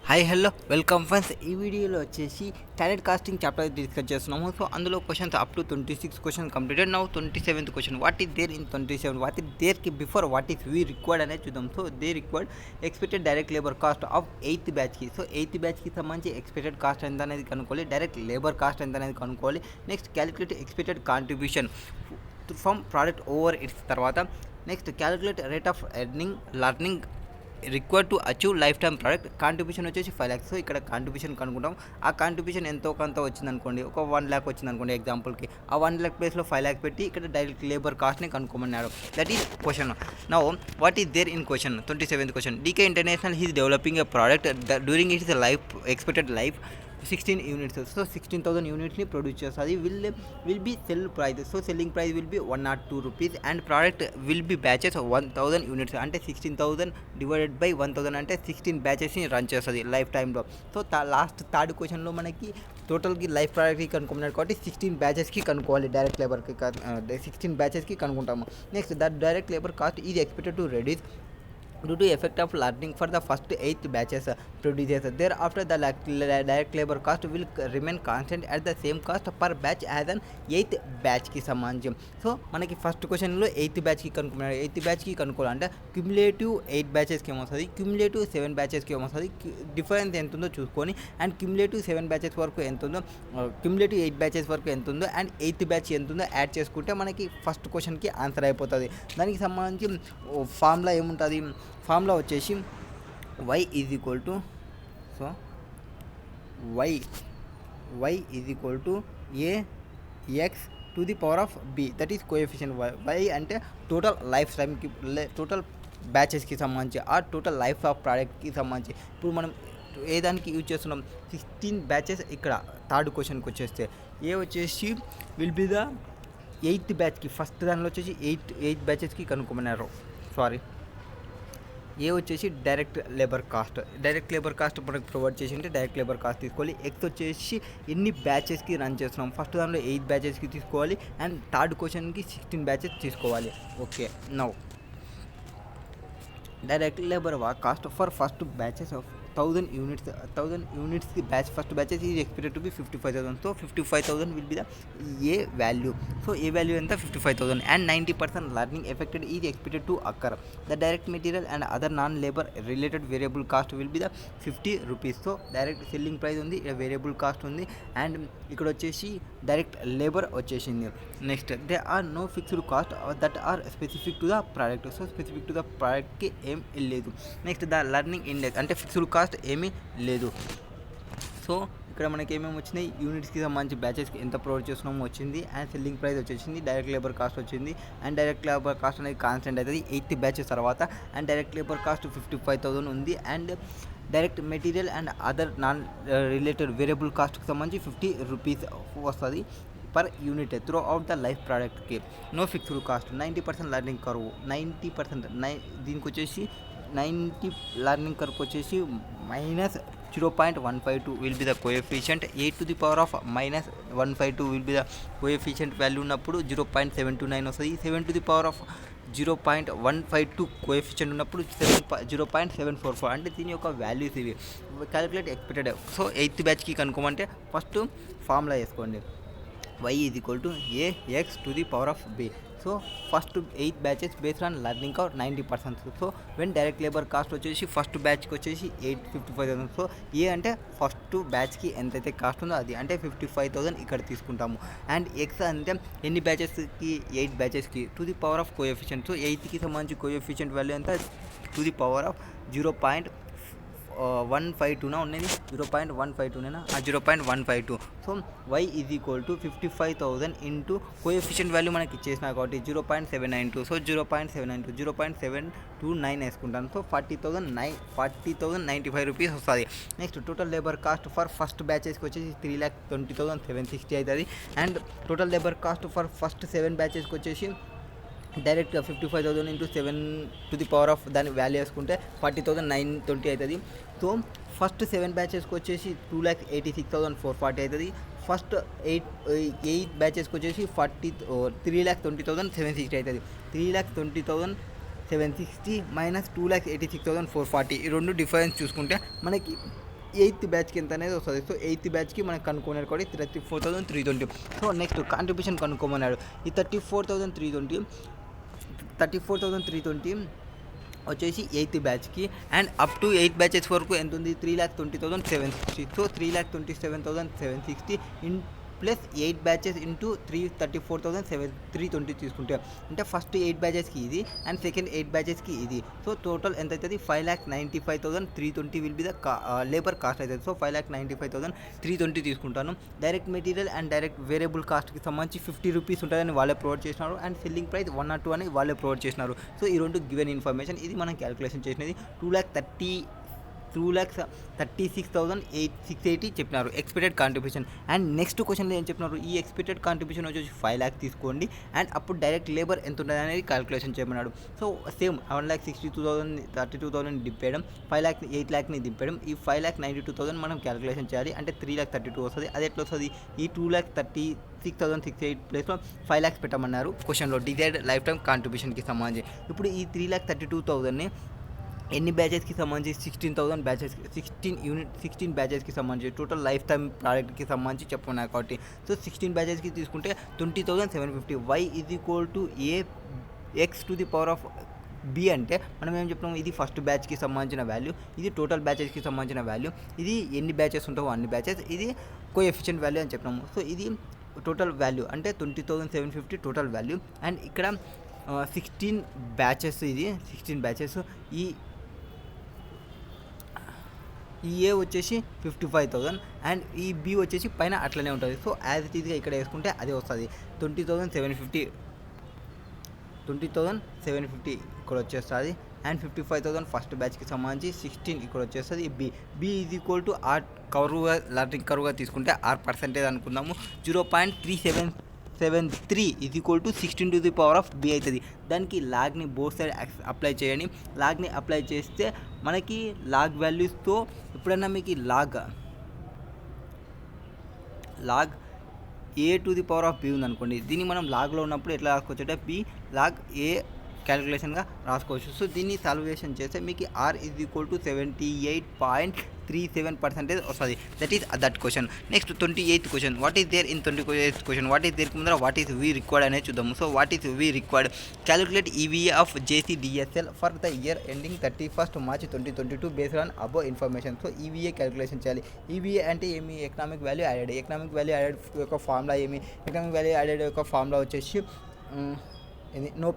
Hi hello welcome friends. ఈ వీడియోలో వచ్చేసి టాలెంట్ కాస్టింగ్ చాప్టర్ డిస్కస్ చేస్తున్నాము. సో అందులో questions up to 26 question completed. Now 27th question, what is there in 27, what is there కి before what is we required అనేది చూద్దాం. So they required expected direct labour cost of 8th బ్యాచ్కి. So 8th బ్యాచ్కి సంబంధించి expected cost ఎంత అనేది కనుక్కోవాలి, direct labour cost ఎంత అనేది కనుక్కోవాలి. Next calculate expected contribution from product over its. తర్వాత next calculate rate of learning required to achieve life time product. Contribution వచ్చేసి 5 lakhs. సో ఇక్కడ కాంట్రిబ్యూషన్ కనుక్కుంటాం. ఆ కాంట్రిబ్యూషన్ ఎంతో కొంత వచ్చిందనుకోండి, ఒక 1 lakh వచ్చిందనుకోండి ఎగ్జాంపుల్కి, ఆ 1 lakh ప్లేస్లో 5 lakh పెట్టి ఇక్కడ డైరెక్ట్ లేబర్ కాస్ట్ని కనుక్కోమన్నాడు. That is question. Now what is there in question 27th question, DK international is developing a product during its life expected life 16 units. So 16,000 యూనిట్స్ని ప్రొడ్యూస్ చేస్తుంది. Will be sell price. So selling price will be 102 rupees and product will be batches 1000 units. అంటే 16,000 divided by 1000 అంటే 16 బ్యాచెస్ని run చేస్తుంది life టైంలో. So last third క్వశ్చన్లో మనకి టోటల్కి life ప్రోడక్ట్కి కనుక్కున్నాడు కాబట్టి 16 బ్యాచెస్కి కనుక్కోవాలి. డైరెక్ట్ లేబర్కి 16 బ్యాచెస్కి కనుక్కుంటాము. Next that direct labour cost is expected to reduce due to effect of learning for the first 8 batches produced. Thereafter the direct labor cost will remain constant at the same cost per batch as an 8th batch కి సంబంధించి. So మనకి first క్వశ్చన్లో 8th బ్యాచ్కి కనుక్కున్నాడు. 8th బ్యాచ్కి కనుక్కోవాలంటే cumulative 8 బ్యాచెస్కి ఏమొస్తుంది, cumulative 7 బ్యాచెస్కి ఏమొస్తుంది, difference ఎంత ఉందో చూసుకొని, and cumulative 7 batches వరకు ఎంత ఉందో, క్యుములేటివ్ 8 బ్యాచెస్ వరకు ఎంత ఉందో, అండ్ 8th బ్యాచ్ ఎంత ఉందో యాడ్ చేసుకుంటే మనకి ఫస్ట్ క్వశ్చన్కి ఆన్సర్ అయిపోతుంది. దానికి సంబంధించి ఫార్ములా ఏముంటుంది, ఫార్ములా వచ్చేసి y is equal to, so y is equal to ax to the power of b, that is coefficient. y అంటే టోటల్ లైఫ్ టైంకి, టోటల్ బ్యాచెస్కి సంబంధించి, ఆ టోటల్ లైఫ్ ఆఫ్ ప్రోడక్ట్కి సంబంధించి. ఇప్పుడు మనం ఏ దానికి యూజ్ చేస్తున్నాం, 16 బ్యాచెస్. ఇక్కడ థర్డ్ క్వశ్చన్కి వచ్చేస్తే ఏ వచ్చేసి విల్ బి ద 8th బ్యాచ్కి, ఫస్ట్ దానిలో వచ్చేసి 8 బ్యాచెస్కి కనుక్కోమన్నారు. సారీ, ఏ వచ్చేసి direct labour cost. Direct labour cost మనకు ప్రొవైడ్ చేసి ఉంటే డైరెక్ట్ లేబర్ కాస్ట్ తీసుకోవాలి. ఎక్స్ వచ్చేసి ఎన్ని బ్యాచెస్కి రన్ చేస్తున్నాం, ఫస్ట్ దానిలో 8 బ్యాచెస్కి తీసుకోవాలి, అండ్ థర్డ్ క్వశ్చన్కి 16 బ్యాచెస్ తీసుకోవాలి. Okay, now direct labour cost for first batches of 1000 units కి batch, first batches is expected to be 55,000. So 55,000 will be the A value. So A value ఎంత, 55,000, and 90% learning affected is expected to occur. The direct material and other non labour related variable cost will be the 50 rupees. So direct selling price ఉంది, variable cost ఉంది, and ఇక్కడ వచ్చేసి direct labour వచ్చేసింది. Next they are no fixed cost that are specific to the product. So specific to the ప్రోడక్ట్కి ఏం లేదు. Next the learning index అంటే fixed cost ఏమీ లేదు. సో ఇక్కడ మనకి ఏమేమి వచ్చినాయి, యూనిట్స్కి సంబంధించి బ్యాచెస్కి ఎంత ప్రొవైడ్ చేస్తున్నామో వచ్చింది, అండ్ సెల్లింగ్ ప్రైస్ వచ్చేసింది, డైరెక్ట్ లేబర్ కాస్ట్ వచ్చింది, అండ్ డైరెక్ట్ లేబర్ కాస్ట్ అనేది కాన్స్టెంట్ అవుతుంది 8th బ్యాచెస్ తర్వాత, అండ్ డైరెక్ట్ లేబర్ కాస్ట్ 55,000 ఉంది, and direct material and other non related variable కాస్ట్కి సంబంధించి 50 rupees వస్తుంది per unit throughout the life ప్రోడక్ట్కి. No fixed cost, 90% learning curve, 90% దీనికి వచ్చేసి 90 లర్నింగ్ కర్వ్ వచ్చేసి -0.152 will be the coefficient. 8 to the power of -152 will be the coefficient value ఉన్నప్పుడు 0.729 వస్తుంది. 7 to the power of 0.152 coefficient ఉన్నప్పుడు 0.744. అంటే దీని యొక్క వాల్యూస్ ఇవి. Calculate expected. సో 8th బ్యాచ్కి కనుక్కోమంటే ఫస్ట్ ఫార్ములా వేసుకోండి, y is equal to ax to the power of b. So first 8 batches based on learning curve 90%. So when direct labour cost వచ్చేసి first బ్యాచ్కి వచ్చేసి 55,000. సో ఏ అంటే first బ్యాచ్కి ఎంతైతే cost ఉందో అది, అంటే 55,000 ఇక్కడ తీసుకుంటాము. అండ్ ఎక్స్ అంటే ఎన్ని బ్యాచెస్కి, 8 బ్యాచెస్కి to the power of coefficient. So 8కి సంబంధించి కోఎఫిషియంట్ వాల్యూ ఎంత, టు ది పవర్ ఆఫ్ 0.152 ఉన్నది, 0.152 ఆ 0.152. So y is equal to 55,000 into coefficient value మనకి ఇచ్చేసిన కాబట్టి 0.792. సో 0.729 వేసుకుంటాను. సో 40,095 రూపీస్ వస్తుంది. Next total labour cost for first బ్యాచెస్కి వచ్చేసి 3,20,760 అవుతుంది, and total labour cost for first 7 బ్యాచెస్కి వచ్చేసి డైరెక్ట్గా 55,000 into 7 to the power of దాని వాల్యూ వేసుకుంటే 40,920 అవుతుంది. సో ఫస్ట్ 7 బ్యాచెస్కి వచ్చేసి 2,86,440 అవుతుంది. ఫస్ట్ 8 బ్యాచెస్కి వచ్చేసి 3,20,760 అవుతుంది. 3,20,760 - 2,86,440 ఈ రెండు డిఫరెన్స్ చూసుకుంటే మనకి ఎయిత్ బ్యాచ్కి ఎంత అనేది వస్తుంది. సో ఎయిత్ బ్యాచ్కి మనం కనుక్కున్నాడు కూడా 34,320. సో నెక్స్ట్ కాంట్రిబ్యూషన్ కనుక్కోమన్నాడు. ఈ 34,320 వచ్చేసి ఎయిత్ బ్యాచ్కి అండ్ అప్ టు 8 బ్యాచెస్ వరకు ఎంత ఉంది, 3,20,760. So 3,27,760 in plus 8 batches into 334,320 తీసుకుంటే అంటే ఫస్ట్ 8 బ్యాచెస్కి ఇది అండ్ సెకండ్ 8 బ్యాచెస్కి ఇది. సో టోటల్ ఎంత అవుతుంది, 5,95,320 will be the labour cost అవుతుంది. సో 5,95,320 తీసుకుంటాను. Direct material and direct variable కాస్ట్కి సంబంధించి 50 రూపీస్ ఉంటుందని వాళ్ళే ప్రొవైడ్ చేసినారు అండ్ సెల్లింగ్ ప్రైస్ 1 or 2 అని వాళ్ళే ప్రొవైడ్ చేసినారు. సో ఈ రెండు గివెన్ ఇన్ఫర్మేషన్. ఇది మనం క్యాలిక్యులేషన్ చేసినది 2,36,680 చెప్పినారు ఎక్స్పెక్టెడ్ కాంట్రిబ్యూషన్. అండ్ నెక్స్ట్ క్వశ్చన్లో ఏం చెప్పినారు, ఈ ఎక్స్పెక్టెడ్ కాంట్రిబ్యూషన్ వచ్చేసి 5 lakhs తీసుకోండి అండ్ అప్పుడు డైరెక్ట్ లేబర్ ఎంత ఉంటుంది అనేది క్యాలిక్యులేషన్ చేయమన్నాడు. సో సేమ్ 1,62,000 32,000 దింపేయడం, 8 lakhని దింపేయడం, ఈ 5,92,000 మనం క్యాలిక్యులేషన్ చేయాలి అంటే 3,32,000 వస్తుంది. అది ఎట్లా వస్తుంది, ఈ 2,36,680 ప్లేస్లో 5 lakhs పెట్టమన్నారు క్వశ్చన్లో డిజైర్డ్ లైఫ్ టైమ్ కాంట్రిబ్యూషన్కి సంబంధించి. ఇప్పుడు ఈ 3,32,000ని ఎన్ని బ్యాచెస్కి సంబంధించి 16,000 బ్యాచెస్కి 16 బ్యాచెస్కి సంబంధించి టోటల్ లైఫ్ టైమ్ ప్రోడక్ట్కి సంబంధించి చెప్పుకున్నాను కాబట్టి సో 16 బ్యాచెస్కి తీసుకుంటే 20,750. y is equal to ax⁴ b అంటే మనం ఏం చెప్తాం, ఇది ఫస్ట్ బ్యాచ్కి సంబంధించిన వాల్యూ, ఇది టోటల్ బ్యాచెస్కి సంబంధించిన వాల్యూ, ఇది ఎన్ని బ్యాచెస్ ఉంటావో అన్ని బ్యాచెస్, ఇది కోఎఫిషియెంట్ వాల్యూ అని చెప్పినాము. సో ఇది టోటల్ వాల్యూ అంటే 20,750 టోటల్ వాల్యూ అండ్ ఇక్కడ 16 బ్యాచెస్, ఇది 16 బ్యాచెస్. ఈ ఏ వచ్చేసి 55,000 అండ్ ఈ బి వచ్చేసి పైన అట్లనే ఉంటుంది. సో యాజ్ ఇట్ ఈజ్గా ఇక్కడ వేసుకుంటే అదే వస్తుంది 20,750 ఇక్కడ వచ్చేస్తుంది అండ్ 55,000 ఫస్ట్ బ్యాచ్కి సంబంధించి 16 ఇక్కడ వచ్చేస్తుంది. B is equal to R learning కర్వ్గా తీసుకుంటే R% అనుకుందాము 0.3773 ఈజ్ ఈక్వల్ టు 16⁵ b అవుతుంది. దానికి లాగ్ని బోత్ సైడ్ అప్లై చేయండి. లాగ్ని అప్లై చేస్తే మనకి లాగ్ వాల్యూస్తో ఎప్పుడైనా మీకు లాగ్ a⁴ b ఉందనుకోండి, దీన్ని మనం లాగ్లో ఉన్నప్పుడు ఎట్లా రాసుకోవచ్చు అంటే b log a క్యాలిక్యులేషన్గా రాసుకోవచ్చు. సో దీన్ని సాల్వేషన్ చేస్తే మీకు R ఈజ్ ఈక్వల్ టు 78.37% వస్తుంది. That is that question. Next 28th question, what is there in 28th question, what is there ముందర వాట్ ఈస్ వి రిక్వైర్డ్ అనేది చూద్దాము. So what is we required, calculate EVA of JCDSL for the year ending 31st March 2022 based on above information. So EVA calculation చేయాలి. EVA అంటే ఏమి, economic value added. Economic value added యొక్క formula ఏమి, economic value added యొక్క formula వచ్చేసి no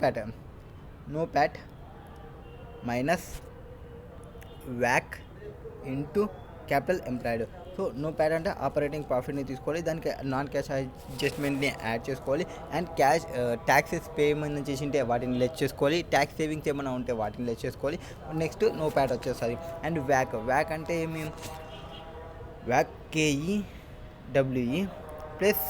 Pat minus వ్యాక్ into capital employed. So NOPAT అంటే operating ప్రాఫిట్ని తీసుకోవాలి, దానికి నాన్ క్యాష్ అడ్జస్ట్మెంట్ని యాడ్ చేసుకోవాలి అండ్ క్యాష్ ట్యాక్సెస్ పేమెంట్ చేసింటే వాటిని లెస్ చేసుకోవాలి, ట్యాక్స్ సేవింగ్స్ ఏమైనా ఉంటే వాటిని లెస్ చేసుకోవాలి. నెక్స్ట్ నో ప్యాట్ వచ్చేస్తుంది. అండ్ వ్యాక్ అంటే ఏమి, వ్యాక్ KEWE ప్లస్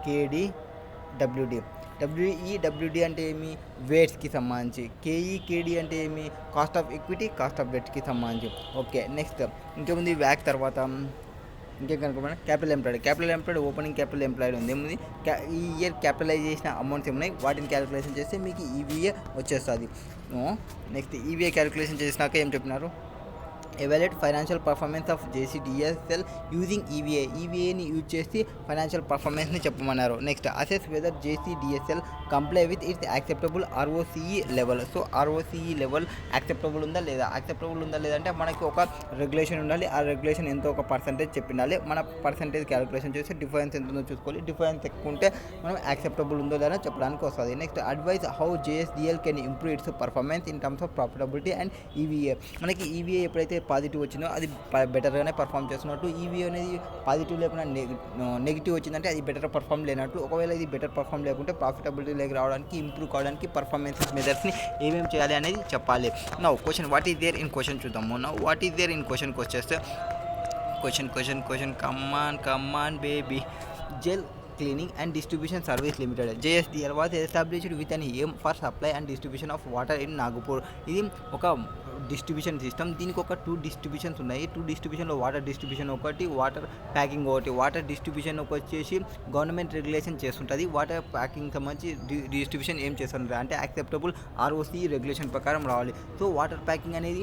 KDWD. WEWD అంటే ఏమి, వేట్స్కి సంబంధించి. KEKD అంటే ఏమి, cost of equity, cost of డెట్కి సంబంధించి. ఓకే నెక్స్ట్ ఇంకేముంది, వ్యాక్ తర్వాత ఇంకేం కనుక్కోమన్నా capital employed opening capital employed ఉంది. ఏముంది, ఈ ఇయర్ క్యాపిటలైజ్ చేసిన అమౌంట్స్ ఏమున్నాయి వాటిని క్యాలిక్యులేషన్ చేస్తే మీకు ఈవీఏ వచ్చేస్తుంది. నెక్స్ట్ ఈవీఏ క్యాలిక్యులేషన్ చేసినాక ఏం చెప్పినారు, evaluate financial performance of JCDSL using ఈవీఏని యూజ్ చేసి ఫైనాన్షియల్ పర్ఫార్మెన్స్ని చెప్పమన్నారు. Next assess whether JCDSL comply with its acceptable ROCE level. So ROCE level acceptable ఉందా లేదా అంటే మనకి ఒక రెగ్యులేషన్ ఉండాలి, ఆ రెగ్యులేషన్ ఎంతో ఒక పర్సెంటేజ్ చెప్పిండాలి. మన పర్సెంటేజ్ క్యాలిక్యులేషన్ చేసి డిఫరెన్స్ ఎంత ఉందో చూసుకోవాలి. డిఫరెన్స్ ఎక్కువ ఉంటే మనం యాక్సెప్టబుల్ ఉందో లేదో చెప్పడానికి వస్తుంది. Next advise how JSDL can improve its performance in terms of profitability and EVA. మనకి ఈవీఏ ఎప్పుడైతే పాజిటివ్ వచ్చిందో అది బెటర్గానే పర్ఫామ్ చేస్తున్నట్టు, ఈవీఏ అనేది పాజిటివ్ లేకుండా నెగిటివ్ వచ్చిందంటే అది బెటర్ పర్ఫామ్ లేనట్టు. ఒకవేళ ఇది బెటర్ పర్ఫామ్ లేకుంటే ప్రాఫిటబిలిటీలోకి రావడానికి, ఇంప్రూవ్ కావడానికి పర్ఫార్మెన్స్ మెథడ్స్ని ఏమేమి చేయాలి అనేది చెప్పాలి. Now question what is there in question చూద్దాము. Now what is there in క్వశ్చన్కి వచ్చేస్తే క్వశ్చన్ కమ్మాన్ బేబీ. జెల్ Cleaning and Distribution Service Limited JSDL was established with an aim for supply and distribution of water in Nagpur. ఇది ఒక distribution system. దీనికి ఒక 2 distributions ఉన్నాయి. 2 డిస్ట్రిబ్యూషన్లో water distribution ఒకటి, water packing ఒకటి. వాటర్ డిస్ట్రిబ్యూషన్ వచ్చేసి government regulation చేస్తుంటుంది. వాటర్ ప్యాకింగ్ సంబంధించి డిస్ట్రిబ్యూషన్ ఏం చేస్తుంటారు అంటే యాక్సెప్టబుల్ ఆర్ఓసి రెగ్యులేషన్ ప్రకారం రావాలి. సో వాటర్ ప్యాకింగ్ అనేది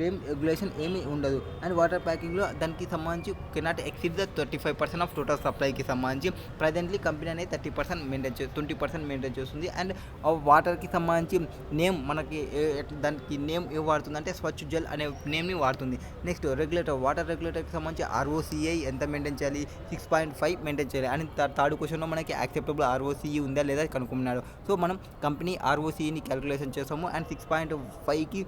ఏం రెగ్యులేషన్ ఏమీ ఉండదు. అండ్ వాటర్ ప్యాకింగ్లో దానికి సంబంధించి cannot exceed the 35% of total సప్లైకి సంబంధించి ప్రజెంట్లీ కంపెనీ అనేది 30% మెయింటైన్ 20% మెయింటైన్ చేస్తుంది. అండ్ వాటర్కి సంబంధించి నేమ్ మనకి దానికి నేమ్ ఏం వాడుతుంది అంటే స్వచ్ఛ జల్ అనే నేమ్ని వాడుతుంది. నెక్స్ట్ రెగ్యులేటర్, వాటర్ రెగ్యులేటర్కి సంబంధించి ఆర్ఓసిఐ ఎంత మెయింటైన్ చేయాలి, 6.5 మెయింటైన్ చేయాలి. అండ్ థర్డ్ క్వశ్చన్లో మనకి యాక్సెప్టబుల్ ఆర్ఓసిఈ ఉందా లేదా కనుక్కున్నాడు. సో మనం కంపెనీ ఆర్ఓసిఈని క్యాలిక్యులేషన్ చేస్తాము అండ్ 6.5కి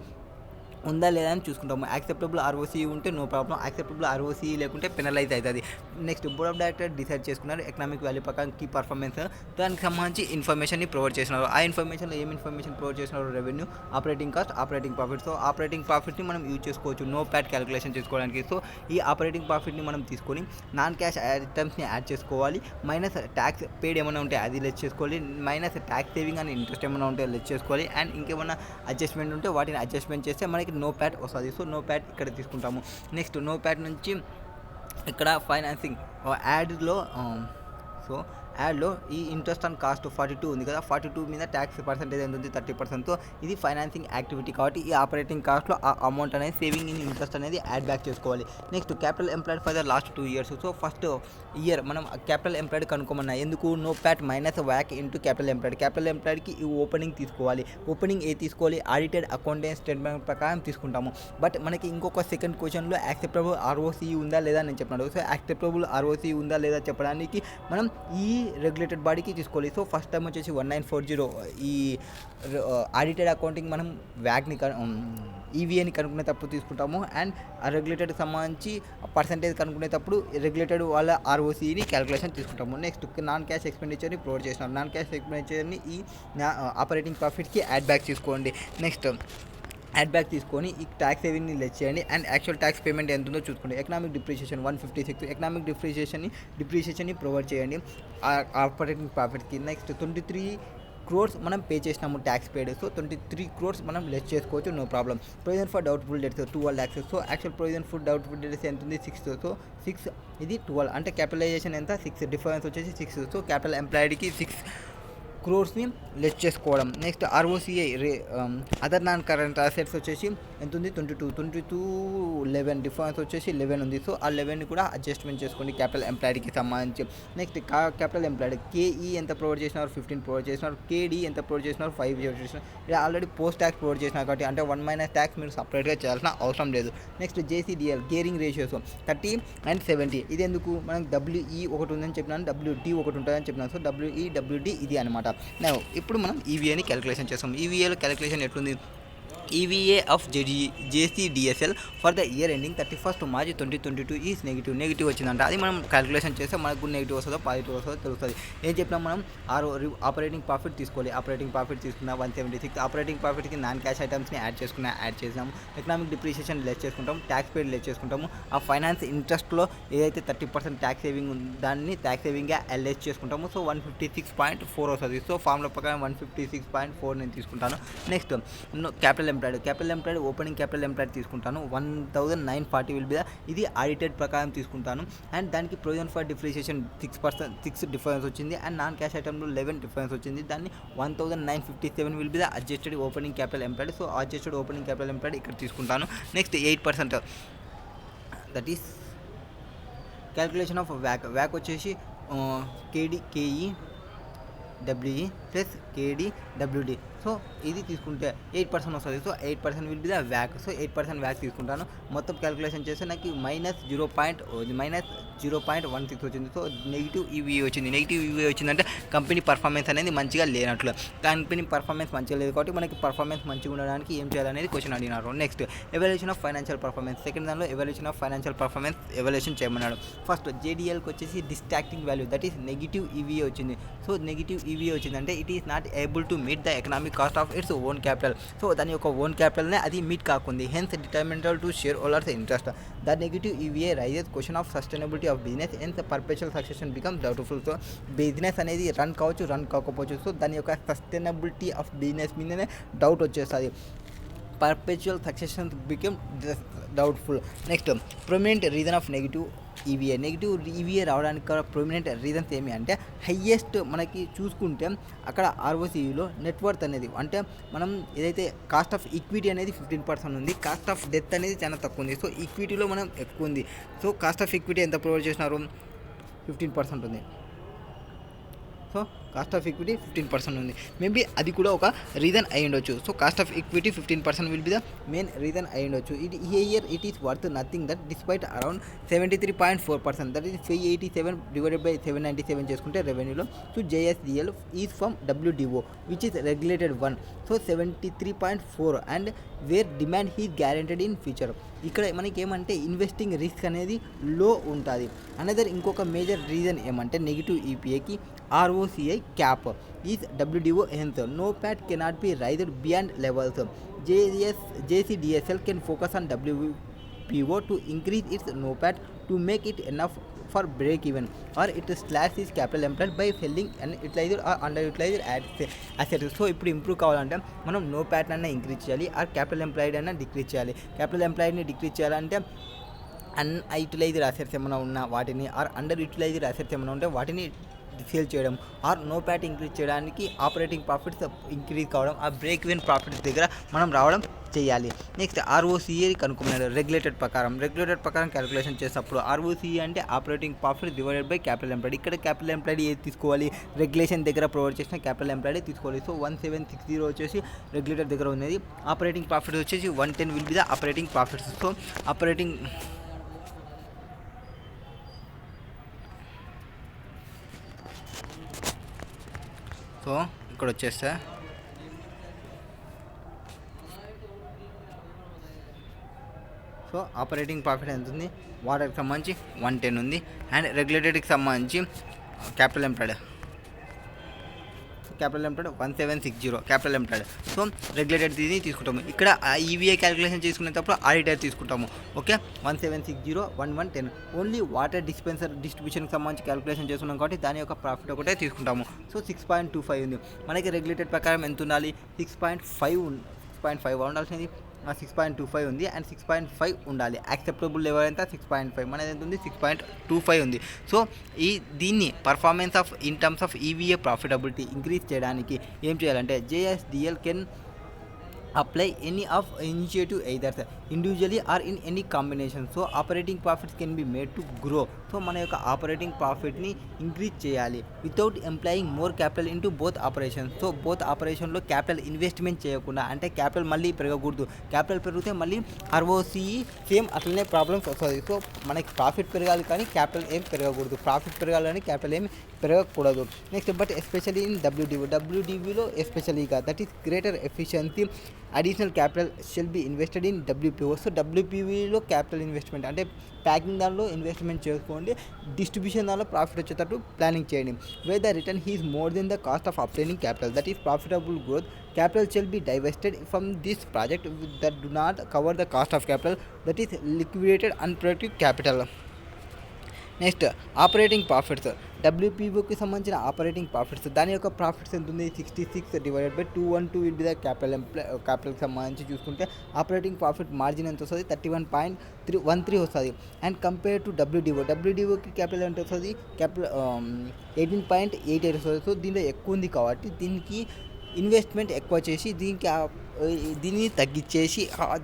ఉందా లేదా అని చూసుకుంటాము. యాక్సెప్టబుల్ ఆర్ఓసీ ఉంటే నో ప్రాబ్లం, యాక్సెప్టబుల్ ఆర్ఓసీ లేకుంటే పెనలైజ్ అవుతుంది. Next board of director decide చేసుకున్నారు ఎకనామిక్ వాల్యూ ప్రకారం కీ పర్ఫార్మెన్స్, దానికి సంబంధించి ఇన్ఫర్మేషన్ని ప్రొవైడ్ చేస్తున్నారు. ఆ ఇన్ఫర్మేషన్లో ఏం ఇన్ఫర్మేషన్ ప్రొవైడ్ చేస్తున్నారు, revenue, operating cost, operating profit. So operating ప్రాఫిట్ని మనం యూజ్ చేసుకోవచ్చు నో ప్యాట్ క్యాలిక్యులేషన్ చేసుకోవడానికి. సో ఈ ఆపరేటింగ్ ప్రాఫిట్ని మనం తీసుకొని నాన్ క్యాష్ ఐటమ్స్ని యాడ్ చేసుకోవాలి, మైనస్ ట్యాక్స్ పెయిడ్ ఏమైనా ఉంటే అది లెస్ చేసుకోవాలి, మైనస్ ట్యాక్స్ సేవింగ్ అని ఇంట్రెస్ట్ ఏమైనా ఉంటే లెస్ చేసుకోవాలి. అండ్ ఇంకేమైనా అడ్జస్ట్మెంట్ ఉంటే వాటిని అడ్జస్ట్మెంట్ చేస్తే మనకి నో ప్యాట్ వస్తుంది. సో నో ప్యాట్ ఇక్కడ తీసుకుంటాము. నెక్స్ట్ నో ప్యాట్ నుంచి ఇక్కడ ఫైనాన్సింగ్ యాడ్లో యాడ్లో ఈ ఇంట్రెస్ట్ ఆన్ కాస్ట్ 42 ఉంది కదా, 42 మీద ట్యాక్స్ పర్సెంటేజ్ ఎంత ఉంది 30%. ఇది ఫైనాన్సింగ్ యాక్టివిటీ కాబట్టి ఈ ఆపరేటింగ్ కాస్ట్లో ఆ అమౌంట్ అనేది సేవింగ్ ఇన్ ఇంట్రెస్ట్ అనేది యాడ్ బ్యాక్ చేసుకోవాలి. Next capital employed for the last 2 years. So first year మనం క్యాపిటల్ ఎంప్లాయిడ్ కనుక్కోమన్నా, ఎందుకు నో ప్యాట్ మైనస్ వ్యాక్ ఇంటూ క్యాపిటల్ ఎంప్లాయిడ్. క్యాపిటల్ ఎంప్లాయిడ్కి ఈ ఓపెనింగ్ తీసుకోవాలి. ఓపెనింగ్ తీసుకోవాలి ఆడిటెడ్ అకౌంటెంట్ స్టేట్మెంట్ ప్రకారం తీసుకుంటాము. బట్ మనకి ఇంకొక సెకండ్ క్వశ్చన్లో యాక్సెప్టబుల్ ఆర్ఓసీ ఉందా లేదా నేను చెప్పినాడు. సో యాక్సెప్టబుల్ ఆర్ఓసీ ఉందా లేదా చెప్పడానికి మనం ఈ రెగ్యులేటెడ్ బాడీకి తీసుకోవాలి. సో ఫస్ట్ టైం వచ్చేసి 1940 ఈ ఆడిటెడ్ అకౌంటింగ్ మనం వ్యాక్ని ఈవీఏని కనుక్కునేటప్పుడు తీసుకుంటాము. అండ్ ఆ రెగ్యులేటెడ్ సంబంధించి పర్సంటేజ్ కనుక్కునేటప్పుడు రెగ్యులేటెడ్ వాళ్ళ ఆర్ఓసీని క్యాలిక్యులేషన్ తీసుకుంటాము. నెక్స్ట్ నాన్ క్యాష్ ఎక్స్పెండిచర్ని ప్రొవైడ్ చేసినాం. నాన్ క్యాష్ ఎక్స్పెండిచర్ని ఈ ఆపరేటింగ్ ప్రాఫిట్కి యాడ్ బ్యాక్ తీసుకోండి. నెక్స్ట్ యాడ్ బ్యాక్ తీసుకొని ఈ ట్యాక్స్ సేవింగ్ని లెస్ చేయండి అండ్ యాక్చువల్ ట్యాక్స్ పేమెంట్ ఎంత ఉందో చూసుకోండి. ఎకనామిక్ డిప్రిషియేషన్ 156, ఎకనామిక్ డిప్రిషియేషన్ని ప్రొవైడ్ చేయండి ఆపరేటింగ్ ప్రాఫిట్కి. నెక్స్ట్ 23 crores మనం పే చేసినాము ట్యాక్స్ పేడ్. సో 23 crores మనం లెస్ చేసుకోవచ్చు, no problem. Provision for doubtful debts 12 lakhs. So actual provision for doubtful debts ఎంత ఉంది 6. సో 6 ఇది 12 అంటే క్యాపిటలైజేషన్ ఎంత 6, డిఫరెన్స్ వచ్చేసి 6. సో క్యాపిటల్ ఎంప్లాయిడ్కి 6 crores లెస్ చేసుకోవడం. Next ROCI other non current assets వచ్చేసి ఎంత ఉంది 22, 11 డిఫరెన్స్ వచ్చేసి 11 ఉంది. సో ఆ 11ని కూడా అడ్జస్ట్మెంట్ చేసుకోండి క్యాపిటల్ ఎంప్లాయిడ్కి సంబంధించి. నెక్స్ట్ క్యాపిటల్ ఎంప్లాయిడ్ కేఈ ఎంత ప్రొవైడ్ చేసినారు 15 ప్రొవైడ్ చేసినారు, కేడీ ఎంత ప్రొవైడ్ చేసినారు 5 ప్రొవైడ్ చేసినారు. ఇలా ఆల్రెడీ పోస్ట్ ట్యాక్స్ ప్రొవైడ్ చేసినారు కాబట్టి అంటే 1 - ట్యాక్స్ మీరు సపరేట్గా చేయాల్సిన అవసరం లేదు. Next JCDL gearing ratios 30 and 70. ఇది ఎందుకు మనకు డబ్ల్యూఈ ఒకటి ఉందని చెప్పినాను, డబ్ల్యూడి ఒకటి ఉంటుందని చెప్పినాను. సో డబ్ల్యూఈ డబ్ల్యూడి ఇది అనమాట. ఇప్పుడు మనం ఈవీఏని క్యాలిక్యులేషన్ చేస్తాం. ఈవీఏలో క్యాలిక్యులేషన్ ఎట్లుంది, EVA of JCDSL for the year ending 31st March 2022 is negative వచ్చిందంట. అది మనం క్యాలిక్యులేషన్ చేస్తే మనకు నెగిటివ్ వస్తుందో పాజిటివ్ వస్తుందో తెలుస్తుంది. ఏం చెప్పినా మనం ఆపరేటింగ్ ప్రాఫిట్ తీసుకోవాలి. ఆపరేటింగ్ ప్రాఫిట్ తీసుకున్న 176. ఆపరేటింగ్ ప్రాఫిట్కి నాన్ క్యాష్ ఐటమ్స్ని యాడ్ చేసాము. ఎకనామిక్ డిప్రిషియేషన్ లెస్ చేసుకుంటాము, ట్యాక్స్ పేడ్ లెస్ చేసుకుంటాము. ఆ ఫైనాన్స్ ఇంట్రెస్ట్లో ఏదైతే 30% ట్యాక్స్ సేవింగ్ ఉంది దాన్ని ట్యాక్స్ సేవింగ్గా లెస్ చేసుకుంటాము. సో 156.4 వస్తుంది. సో ఫార్ములా ప్రకారం 156.4 నేను తీసుకుంటాను. Next capital employed opening capital employed తీసుకుంటాను. 1940 విల్ బి ఇది ఆడిటెడ్ ప్రకారం తీసుకుంటాను. అండ్ దానికి ప్రొవిజన్ ఫర్ డిప్రిషియేషన్ 6% డిఫరెన్స్ వచ్చింది. అండ్ నాన్ క్యాష్ ఐటమ్లో 11 డిఫరెన్స్ వచ్చింది. దాన్ని 1957 will be the adjusted opening capital employed. So adjusted opening capital employed ఇక్కడ తీసుకుంటాను. Next 8% that is calculation of వ్యాక్ వచ్చేసి KE WE plus KD WD. So ఇది తీసుకుంటే 8% వస్తుంది. సో 8% విల్ బి ద వ్యాక్. సో 8% వ్యాక్ తీసుకుంటాను. మొత్తం క్యాలిక్యులేషన్ చేస్తే నాకు -0.16 వచ్చింది. సో నెగిటివ్ ఈవీఏ వచ్చింది. నెగిటివ్ ఈవీఏ వచ్చిందంటే కంపెనీ పర్ఫార్మెన్స్ అనేది మంచిగా లేనట్లు. కంపెనీ పర్ఫార్మెన్స్ మంచిగా లేదు కాబట్టి మనకి పర్ఫార్మెన్స్ మంచిగా ఉండడానికి ఏం చేయాలనేది క్వశ్చన్ అడిగినారు. Next evaluation of financial performance. Second దానిలో evaluation of financial performance evaluation చేయమన్నాడు. ఫస్ట్ జేడీఎల్కి వచ్చేసి distracting value that is negative EVA వచ్చింది. సో నెగిటివ్ ఈవీఏ వచ్చిందంటే it is not able to meet the economic cost of its own capital. So దాని యొక్క own క్యాపిటల్నే అది మీట్ కాకుంది. Hence detrimental to shareholders interest. The negative EVA raises question of sustainability of business hence perpetual succession become doubtful. So business అనేది run కావచ్చు, run కాకపోవచ్చు. So దాని యొక్క సస్టైనబిలిటీ ఆఫ్ బిజినెస్ మీదనే డౌట్ వచ్చేస్తుంది. perpetual succession became doubtful. Next, prominent reason of negative EVA. Negative EVA రావడానికి prominent reasons ఏమి అంటే హయ్యెస్ట్ మనకి చూసుకుంటే అక్కడ ఆర్ఓసీలో నెట్వర్త్ అనేది అంటే మనం ఏదైతే కాస్ట్ ఆఫ్ ఈక్విటీ అనేది 15% ఉంది, కాస్ట్ ఆఫ్ డెత్ అనేది చాలా తక్కువ ఉంది. సో ఈక్విటీలో మనం ఎక్కువ ఉంది. సో కాస్ట్ ఆఫ్ ఈక్విటీ ఎంత ప్రొవైడ్ చేసినారు, 15% ఉంది. సో కాస్ట్ ఆఫ్ ఈక్విటీ 15% ఉంది. మేబీ అది కూడా ఒక రీజన్ అయి ఉండొచ్చు. So cost of equity 15% will be the main reason అయి ఉండొచ్చు. ఇది year it is worth nothing that despite around 73.4%, that is 587 divided by 797 చేసుకుంటే రెవెన్యూలో. So JSDL is from WDO which is regulated one. So 73.4 and where demand is guaranteed in future. ఇక్కడ మనకి ఏమంటే investing risk అనేది లో ఉంటుంది. Another ఇంకొక major reason ఏమంటే negative ఈపీఏకి ROCI cap is WDO hence no PAT cannot be raised beyond levels. JCDSL can focus on WPO to increase its NOPAT to make it enough for break even, or it slash is capital employed by selling and utilized or underutilized assets. So ఇప్పుడు improve కావాలంటే మనం no Pat అన్న increase చేయాలి, are capital employed అన్న decrease చేయాలి. Capital ఎంప్లాయిడ్ని decrease చేయాలంటే unutilised assets ఏమైనా ఉన్నా వాటిని, ఆర్ అండర్ యూటిలైజ్డ్ అసెట్స్ ఏమైనా ఉంటే వాటిని సేల్ చేయడం, ఆర్ నో ప్యాట్ ఇంక్రీజ్ చేయడానికి ఆపరేటింగ్ ప్రాఫిట్స్ ఇంక్రీజ్ కావడం, ఆ బ్రేక్ ఈవెన్ ప్రాఫిట్స్ దగ్గర మనం రావడం చేయాలి. నెక్స్ట్ ROCE కనుక్కున్నాడు రెగ్యులేటెడ్ ప్రకారం క్యాలిక్యులేషన్ చేసేటప్పుడు ROCE అంటే operating profit divided by capital employed. ఇక్కడ క్యాపిటల్ ఎంప్లాయిడ్ ఏది తీసుకోవాలి, రెగ్యులేషన్ దగ్గర ప్రొవైడ్ చేసిన క్యాపిటల్ ఎంప్లాయిడ్ తీసుకోవాలి. సో 1760 వచ్చేసి రెగ్యులేటర్ దగ్గర ఉన్నది, ఆపరేటింగ్ ప్రాఫిట్ వచ్చేసి 110 will be the operating profits. So operating so ఇక్కడ వచ్చేస్తే సో ఆపరేటింగ్ ప్రాఫిట్ ఎంత ఉంది, వాటర్కి సంబంధించి 110 ఉంది, అండ్ రెగ్యులేటెడ్కి సంబంధించి capital employed 1760 capital employed. So regulated దీన్ని తీసుకుంటాము. ఇక్కడ ఈవీఏ క్యాలిక్యులేషన్ చేసుకునేటప్పుడు ఆడిటర్ తీసుకుంటాము. ఓకే 1760 1110 ఓన్లీ వాటర్ డిస్ట్రిబ్యూషన్కి సంబంధించి క్యాలిక్యులేషన్ చేసుకున్నాం కాబట్టి దాని యొక్క ప్రాఫిట్ ఒకటే తీసుకుంటాము. సో 6.25 ఉంది. మనకి రెగ్యులేటెడ్ ప్రకారం ఎంత ఉండాలి, 6.5 ఉండాల్సింది, 6.25 ఉంది, అండ్ 6.5 ఉండాలి. యాక్సెప్టబుల్ లెవెల్ ఎంత 6.5, మనది ఎంత ఉంది 6.25 ఉంది. సో దీన్ని performance of in terms of EVA profitability increase చేయడానికి ఏం చేయాలంటే JSDL can apply any of initiative either individually or in any combination. So operating profits can be made to grow. So మన యొక్క ఆపరేటింగ్ ప్రాఫిట్ని ఇంక్రీజ్ చేయాలి without employing more capital into both operations. So both ఆపరేషన్లో capital investment చేయకుండా, అంటే capital మళ్ళీ పెరగకూడదు. Capital పెరిగితే మళ్ళీ ROCE same అట్లనే ప్రాబ్లమ్స్ వస్తుంది. సో మనకి ప్రాఫిట్ పెరగాలి కానీ క్యాపిటల్ ఏం పెరగకూడదు, ప్రాఫిట్ పెరగాలి కానీ క్యాపిటల్ ఏం పెరగకూడదు. నెక్స్ట్ బట్ ఎస్పెషల్లీ ఇన్ WDVలో ఎస్పెషలీగా that is greater efficiency additional capital shall be invested in WPO. So WPVలో క్యాపిటల్ ఇన్వెస్ట్మెంట్ అంటే ప్యాకింగ్ దానిలో ఇన్వెస్ట్మెంట్ చేసుకోండి, డిస్ట్రిబ్యూషన్ దానిలో ప్రాఫిట్ వచ్చేటట్టు ప్లానింగ్ చేయండి. where the return is more than the cost of obtaining capital, that is profitable growth, capital shall be divested from this project that do not cover the cost of capital, that is liquidated unproductive capital. Next operating profits, WPOకి సంబంధించిన operating profits, దాని యొక్క profits ఎంత ఉంది 66 divided by 212 will be the క్యాపిటల్కి సంబంధించి చూసుకుంటే operating profit margin ఎంత వస్తుంది 31.13 వస్తుంది. అండ్ కంపేర్ టు WDOకి క్యాపిటల్ ఎంత వస్తుంది, క్యాపిటల్ 18.88 వస్తుంది. సో దీనిలో ఎక్కువ ఉంది కాబట్టి దీనికి ఇన్వెస్ట్మెంట్ ఎక్కువ చేసి దీన్ని తగ్గించేసి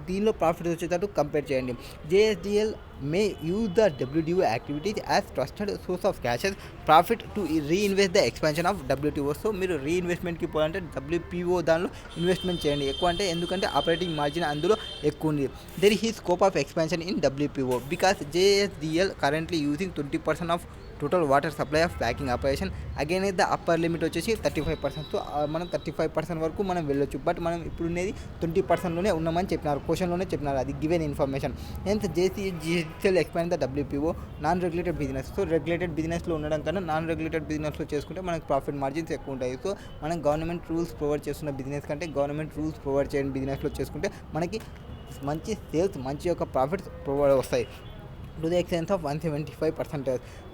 దీనిలో ప్రాఫిట్ వచ్చేటట్టు కంపేర్ చేయండి. JSDL may use the WDO activities as trusted source of cash as profit to reinvest the expansion of WTO. So మీరు రీఇన్వెస్ట్మెంట్కి పోవాలంటే WPO దానిలో ఇన్వెస్ట్మెంట్ చేయండి ఎక్కువ, అంటే ఎందుకంటే ఆపరేటింగ్ మార్జిన్ అందులో ఎక్కువ ఉంది. There is scope of expansion in WPO because JSDL currently using 20% of total water supply of packing operation. Again the upper limit వచ్చేసి 35%. సో మనం 35% వరకు మనం వెళ్ళొచ్చు, బట్ మనం ఇప్పుడు ఉన్నది 20%లోనే ఉన్నామని చెప్పినారు, క్వశ్చన్లోనే చెప్పినారు, అది గివెన్ ఇన్ఫర్మేషన్. ఎంత JSDL expand the WPO non regulated business. So regulated బిజినెస్లో ఉండడం కన్నా నాన్ రెగ్యులేటెడ్ బిజినెస్లో చేసుకుంటే మనకు ప్రాఫిట్ మార్జిన్స్ ఎక్కువ ఉంటాయి. సో మనం గవర్నమెంట్ రూల్స్ ప్రొవైడ్ చేస్తున్న బిజినెస్ కంటే గవర్నమెంట్ రూల్స్ ప్రొవైడ్ చేయని బిజినెస్లో చేసుకుంటే మనకి మంచి సేల్స్, మంచి యొక్క ప్రాఫిట్స్ ప్రొవైడ్ వస్తాయి to the extent of 175%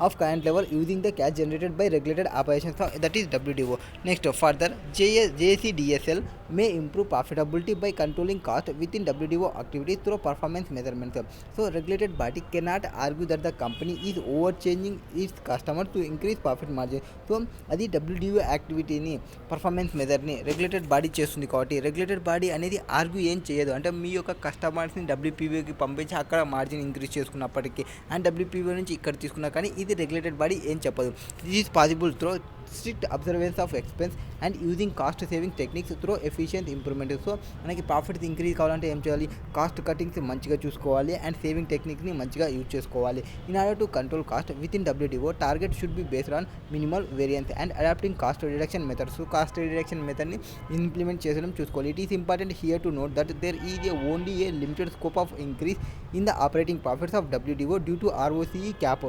of current level using the cash generated by regulated operations, that is WDO. Next, further JCDSL May improve profitability by controlling cost within WDO activities through performance measurements. So regulated body cannot argue that the company is overcharging its customer to increase profit margin. So అది WDO యాక్టివిటీని performance మెజర్ని regulated body చేస్తుంది కాబట్టి regulated body అనేది argue ఏం చేయదు. అంటే మీ యొక్క కస్టమర్స్ని WPOకి పంపించి అక్కడ మార్జిన్ ఇంక్రీజ్ చేసుకున్నప్పటికీ అండ్ WPO నుంచి ఇక్కడ తీసుకున్నా కానీ ఇది రెగ్యులేటెడ్ బాడీ ఏం చెప్పదు. This is possible through strict observance of expense and using cost saving techniques through efficient improvement. So మనకి ప్రాఫిట్స్ ఇంక్రీజ్ కావాలంటే ఏం చేయాలి, కాస్ట్ కటింగ్స్ మంచిగా చూసుకోవాలి అండ్ సేవింగ్ టెక్నిక్ని మంచిగా యూజ్ చేసుకోవాలి. In order to control cost within WDO target should be based on minimal variance and adopting cost reduction methods. Cost reduction మెథడ్ని implement చేయడం చూసుకోవాలి. It is important here to note that there is only a limited scope of increase in the operating profits of WDO due to ROCE cap.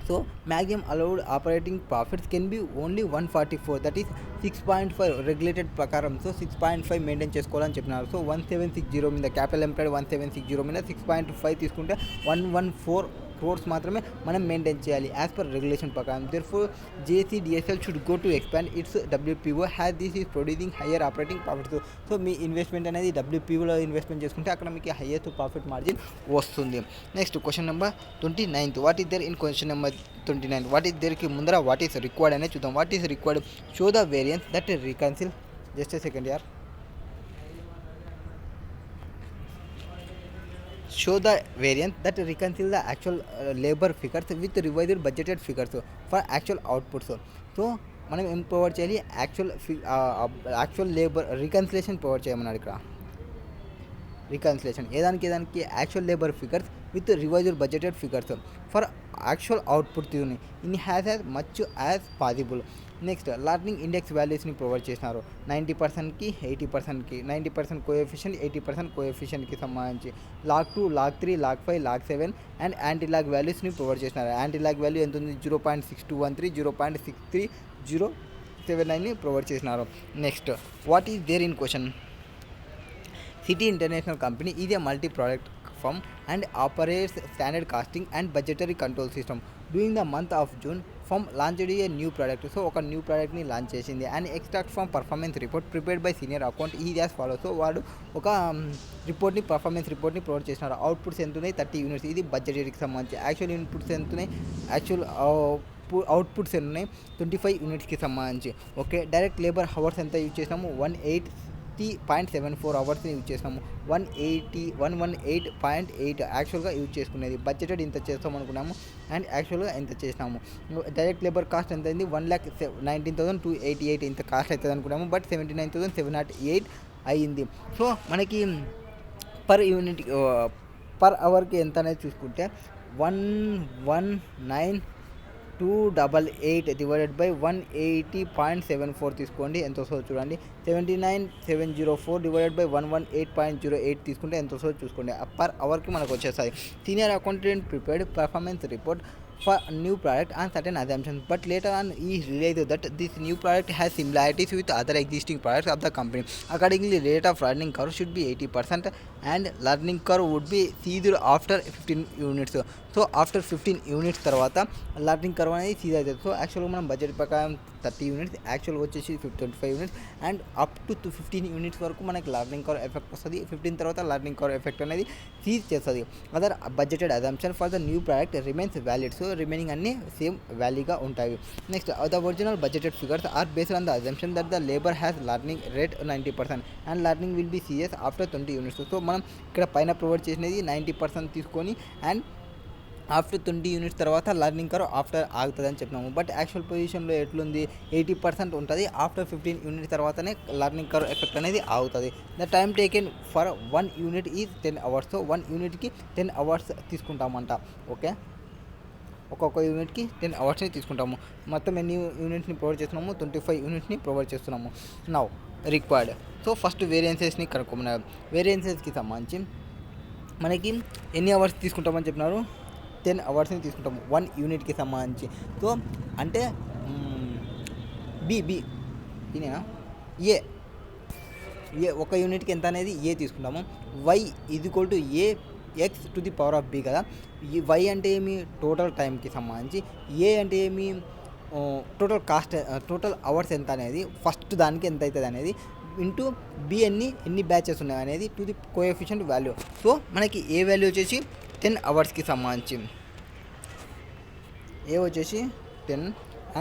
So maximum allowed operating profits can be only 144, that is 6.5 regulated ప్రకారం. So 6.5 maintain చేసుకోవాలని చెప్పినారు. So 1760 మీద capital employed 1760 మీద 6.5 తీసుకుంటే 114 crores మాత్రమే మనం maintain చేయాలి as per regulation ప్రకారం. Therefore JCDSL should go to expand its WPO has this is producing higher operating profits. So మీ ఇన్వెస్ట్మెంట్ అనేది WPOలో ఇన్వెస్ట్మెంట్ చేసుకుంటే అక్కడ మీకు హయ్యెస్ట్ ప్రాఫిట్ మార్జిన్ వస్తుంది. Next question number 29, what is there in question number 29 what is దేర్కి ముందర what is required అనేది చూద్దాం. What is required, show the variance that reconcile, just a second యార్, show the variance that reconcile the actual labor figures with revised budgeted figures for actual outputs. So మనం ఏం provide చేయాలి, actual labour reconciliation provide చేయమన్నాడు ఇక్కడ. Reconciliation ఏదానికి actual labour figures with revised budgeted figures for actual output in has as much as possible. Next learning index వాల్యూస్ని provide చేసినారు 90%కి 80%కి, 90% కోఎఫిషియంట్ 80% కోఎఫిషియంట్కి సంబంధించి log 2, log 3, log 5, log 7 and antilog వాల్యూస్ని ప్రొవైడ్ చేసినారు. యాంటీ లాగ్ వాల్యూ ఎంత ఉంది, 0.6213, 0.6379ని ప్రొవైడ్ చేసినారు. Next what is there in question, City International company is a multi product firm and operates standard costing and budgetary control system. During the month of June, firm launched a new product. So ఒక new ప్రోడక్ట్ని launch చేసింది and extract from performance report prepared by senior account is as follow. So వాడు ఒక performance రిపోర్ట్ని provide చేసినారు. Outputs ఎంత ఉన్నాయి, 30 units, ఇది బడ్జెటరీకి సంబంధించి. యాక్చువల్ ఇన్పుట్స్ ఎంత ఉన్నాయి, యాక్చువల్ అవుట్పుట్స్ ఎన్ని ఉన్నాయి, 25 యూనిట్స్కి సంబంధించి. ఓకే, డైరెక్ట్ లేబర్ హవర్స్ ఎంత యూజ్ చేసినాము, 180.74 అవర్స్ని యూజ్ చేసినాము. 118.8 యాక్చువల్గా యూజ్ చేసుకునేది. బడ్జెటెడ్ ఇంత చేస్తాం అనుకున్నాము అండ్ యాక్చువల్గా ఎంత చేసినాము. డైరెక్ట్ లేబర్ కాస్ట్ ఎంత అయింది, 1,19,288 ఇంత కాస్ట్ అవుతుంది అనుకున్నాము, బట్ 79,708 అయ్యింది. సో మనకి పర్ యూనిట్ పర్ అవర్కి ఎంత అనేది చూసుకుంటే 119,288 డివైడెడ్ బై 180.74 తీసుకోండి, ఎంత వస్తుందో చూడండి. 79,704 డివైడెడ్ బై 118.08 తీసుకుంటే ఎంత వస్తుందో చూసుకోండి. పర్ అవర్కి మనకు వచ్చేస్తుంది. Senior accountant prepared performance report for a new product and certain assumptions, but later on he realized that this new product has similarities with other existing products of the company. Accordingly, rate of learning curve should be 80% and learning curve would be seized after 15 units. So after 15 units తర్వాత learning curve అనేది cease అవుతుంది. So యాక్చువల్గా మనం budget ప్రకారం 30 units, యాక్చువల్గా వచ్చేసి 25 units and up to 15 units వరకు మనకి లర్నింగ్ కర్వ్ ఎఫెక్ట్ వస్తుంది. 15 తర్వాత లర్నింగ్ కర్వ్ ఎఫెక్ట్ అనేది సీజ్ చేస్తుంది. Other budgeted assumption for the new product remains valid. So remaining అన్నీ సేమ్ వాల్యూగా ఉంటాయి. Next the original budgeted figures are based on the assumption that the labour has learning rate 90% and learning will be cease after 20 units. So మనం ఇక్కడ పైన provide చేసినది 90% తీసుకొని and after 20 units తర్వాత learning curve after ఆగుతుంది అని చెప్పినాము. But actual పొజిషన్లో ఎట్లుంది, 80% ఉంటుంది. ఆఫ్టర్ 15 యూనిట్స్ తర్వాతనే లర్నింగ్ కర్వ్ ఎఫెక్ట్ అనేది ఆగుతుంది. The time taken for 1 unit is 10 hours. So 1 యూనిట్కి 10 అవర్స్ తీసుకుంటామంట. ఓకే, ఒక్కొక్క యూనిట్కి 10 అవర్స్ని తీసుకుంటాము. మొత్తం ఎన్ని యూనిట్స్ని ప్రొవైడ్ చేస్తున్నాము, 25 యూనిట్స్ని ప్రొవైడ్ చేస్తున్నాము. Now required. సో ఫస్ట్ వేరియన్సెస్ని కనుక్కోమన్నారు. వేరియన్సెస్కి సంబంధించి మనకి ఎన్ని అవర్స్ తీసుకుంటామని చెప్పినారు, 10 అవర్స్ని తీసుకుంటాము 1 యూనిట్కి సంబంధించి. సో అంటే బినేనా ఏ ఒక యూనిట్కి ఎంత అనేది ఏ తీసుకుంటాము. Y equal to a x to the power of b కదా. ఈ వై అంటే ఏమి, టోటల్ టైంకి సంబంధించి. ఏ అంటే ఏమి, టోటల్ కాస్ట్, టోటల్ అవర్స్ ఎంత అనేది, ఫస్ట్ దానికి ఎంత అవుతుంది అనేది ఇంటూ బి ఎన్ని బ్యాచెస్ ఉన్నాయి అనేది to the coefficient value. So మనకి ఏ వాల్యూ వచ్చేసి 10 అవర్స్కి సంబంధించి, ఏ వచ్చేసి 10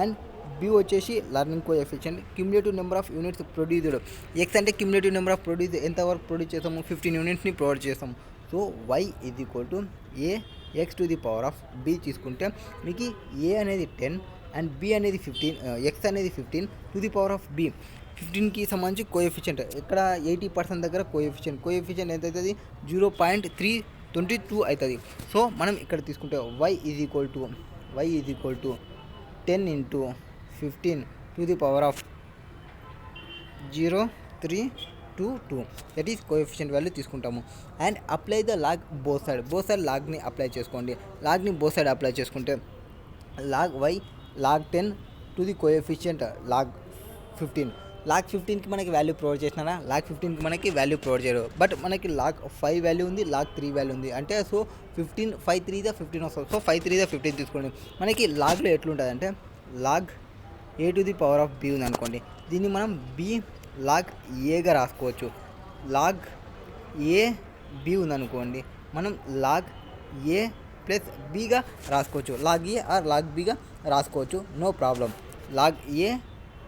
అండ్ బి వచ్చేసి learning coefficient. Cumulative number of units produced, x అంటే క్యుములేటివ్ నెంబర్ ఆఫ్ ప్రొడ్యూస్ ఎంతవరకు ప్రొడ్యూస్ చేస్తాము, 15 యూనిట్స్ని ప్రొవైడ్ చేస్తాము. So y is equal to a x to the power of b తీసుకుంటే మీకు ఏ అనేది 10 అండ్ బి అనేది 15, ఎక్స్ అనేది 15 to the power of B. 15కి సంబంధించి కోఎఫిషియంట్ ఇక్కడ 80% దగ్గర కోఎఫిషియంట్ ఎంత అవుతుంది, 0.322 అవుతుంది. సో మనం ఇక్కడ తీసుకుంటే y is equal to 10 into 15 to the power of 0.322, that is coefficient value తీసుకుంటాము. And apply the log both side లాగ్ని అప్లై చేసుకోండి. లాగ్ని బోత్ సైడ్ అప్లై చేసుకుంటే log y log 10 to the coefficient log 15. Log 15కి మనకి value provide చేసినారా, లాగ్ 15కి మనకి వాల్యూ ప్రొవైడ్ చేయరు. బట్ మనకి లాగ్ 5 వాల్యూ ఉంది, లాగ్ 3 వాల్యూ ఉంది. అంటే సో 15 5 3 ద 15 వస్తుంది. సో 5 3 ద 15 తీసుకోండి. మనకి లాగ్లో ఎట్లుంటుంది అంటే log a to the power of b ఉంది అనుకోండి, దీన్ని మనం బి లాగ్ ఏగా రాసుకోవచ్చు. లాగ్ ఏ బి ఉందనుకోండి, మనం లాగ్ ఏ ప్లస్ బిగా రాసుకోవచ్చు. లాగ్ ఏ ఆర్ లాగ్ బిగా రాసుకోవచ్చు, నో ప్రాబ్లం. లాగ్ ఏ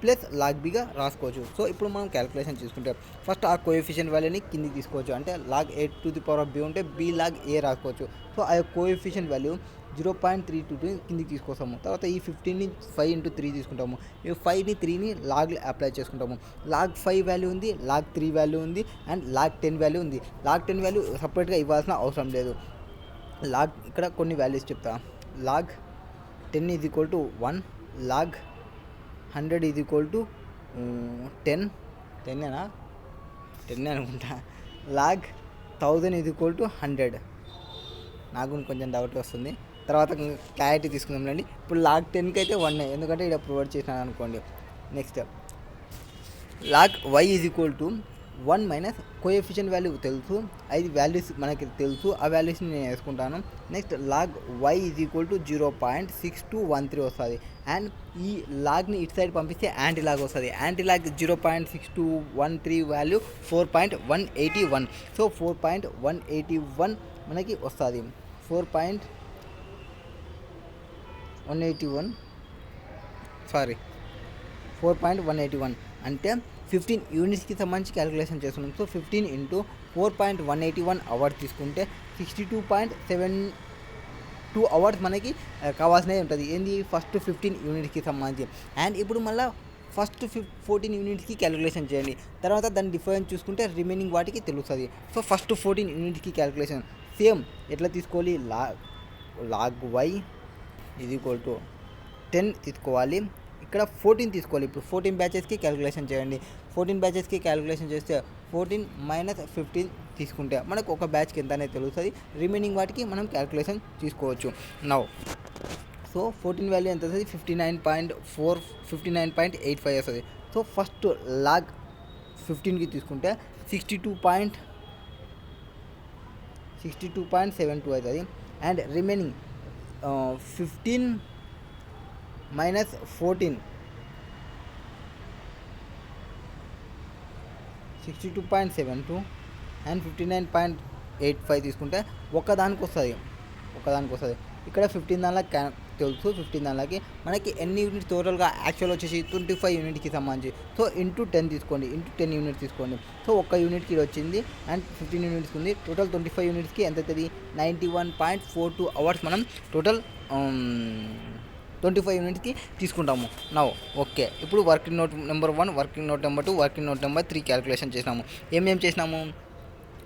ప్లస్ లాగ్ బిగా రాసుకోవచ్చు. సో ఇప్పుడు మనం క్యాలిక్యులేషన్ చేసుకుంటే ఫస్ట్ ఆ కోఎఫిషియంట్ వాల్యూని కిందికి తీసుకోవచ్చు. అంటే log a to the power of b ఉంటే బి లాగ్ ఏ రాసుకోవచ్చు. సో ఆ కోఎఫిషియంట్ వాల్యూ 0.322 కిందికి తీసుకొస్తాము. తర్వాత ఈ 15ని 5 ఇంటూ 3 తీసుకుంటాము. ఈ 5ని 3ని లాగ్ అప్లై చేసుకుంటాము. లాగ్ 5 వాల్యూ ఉంది, లాగ్ 3 వాల్యూ ఉంది అండ్ లాగ్ 10 వాల్యూ ఉంది. లాగ్ 10 వాల్యూ సపరేట్గా ఇవ్వాల్సిన అవసరం లేదు. లాగ్ ఇక్కడ కొన్ని వాల్యూస్ చెప్తా. Log 10 is equal to 1, log 100 is equal to 10 అనుకుంటా. Log 1000 is equal to 100. నాకు కొంచెం డౌట్ వస్తుంది, తర్వాత క్లారిటీ తీసుకుందాంలేండి. ఇప్పుడు లాగ్ 10కి అయితే 1, ఎందుకంటే ఇక్కడ ప్రొవైడ్ చేసినాను అనుకోండి. Next log y is equal to 1 minus coefficient value తెలుసు, 5 వాల్యూస్ మనకి తెలుసు, ఆ వాల్యూస్ని నేను వేసుకుంటాను. Next log y is equal to 0.6213 వస్తుంది. అండ్ ఈ లాగ్ని ఇటు సైడ్ పంపిస్తే యాంటీ లాగ్ వస్తుంది. Anti log 0.6213 value 4.181. సో 4.181 మనకి వస్తుంది. 4.181 అంటే 15 యూనిట్స్కి సంబంధించి క్యాలిక్యులేషన్ చేస్తున్నాం. సో 15 ఇంటూ 4.181 అవర్స్ తీసుకుంటే 62.72 అవర్స్ మనకి కావాల్సినవి ఉంటుంది. ఏంది, ఫస్ట్ 15 యూనిట్స్కి సంబంధించి. అండ్ ఇప్పుడు మళ్ళీ ఫస్ట్ 14 యూనిట్స్కి క్యాలిక్యులేషన్ చేయండి. తర్వాత దాని డిఫరెన్స్ చూసుకుంటే రిమైనింగ్ వాటికి తెలుస్తుంది. సో ఫస్ట్ 14 యూనిట్స్కి క్యాలిక్యులేషన్ సేమ్ ఎట్లా తీసుకోవాలి, log y is equal to 10 తీసుకోవాలి. ఇక్కడ 14 తీసుకోవాలి. ఇప్పుడు 14 బ్యాచెస్కి క్యాలిక్యులేషన్ చేయండి. 14 బ్యాచెస్కి క్యాలిక్యులేషన్ చేస్తే 14 మైనస్ 15 తీసుకుంటే మనకు ఒక బ్యాచ్కి ఎంత అనేది తెలుస్తుంది. రిమైనింగ్ వాటికి మనం క్యాలిక్యులేషన్ తీసుకోవచ్చు. నౌ సో 14 వాల్యూ ఎంత వస్తుంది, 59.85 వస్తుంది. సో ఫస్ట్ లాగ్ 15కి తీసుకుంటే 62.72 అవుతుంది. అండ్ రిమైనింగ్ 15 మైనస్ 14 62.72 అండ్ 59.85 తీసుకుంటే ఒకదానికి వస్తుంది. ఇక్కడ 15 దానిలో తెలుసు, 15 దానిలోకి మనకి ఎన్ని యూనిట్స్ టోటల్గా యాక్చువల్ వచ్చేసి 25 యూనిట్కి సంబంధించి. సో ఇంటూ 10 తీసుకోండి, ఇంటూ 10 యూనిట్స్ తీసుకోండి. సో ఒక్క యూనిట్కి వచ్చింది అండ్ 15 యూనిట్స్కి ఉంది. టోటల్ 25 యూనిట్స్కి ఎంత అవుతుంది, 91.42 అవర్స్ మనం టోటల్ 25 యూనిట్స్కి తీసుకుంటాము. నౌ ఓకే, ఇప్పుడు working note number 1, working note number 2, working note number 3 calculation చేసినాము. ఏమేమి చేసినాము,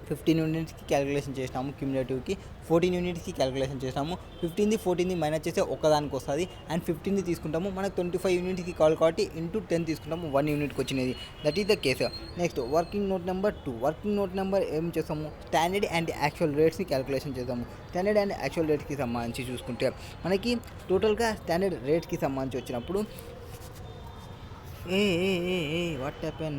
15 యూనిట్స్కి క్యాలిక్యులేషన్ చేసినాము. క్యూములేటివ్కి 14 యూనిట్స్కి క్యాలిక్యులేషన్ చేసినాము. 15ది 14ది మైనస్ చేస్తే ఒకదానికి వస్తుంది. అండ్ 15ది తీసుకుంటాము, మనకు 25 యూనిట్స్కి కావాలి కాబట్టి ఇంటూ 10 తీసుకుంటాము, 1 యూనిట్కి వచ్చినది. That is the case. Next working note number 2. Working note number ఏం చేస్తాము, స్టాండర్డ్ అండ్ యాక్చువల్ రేట్స్ని క్యాలిక్యులేషన్ చేస్తాము. స్టాండర్డ్ అండ్ యాక్చువల్ రేట్స్కి సంబంధించి చూసుకుంటే మనకి టోటల్గా స్టాండర్డ్ రేట్స్కి సంబంధించి వచ్చినప్పుడు వాట్ హ్యాపెన్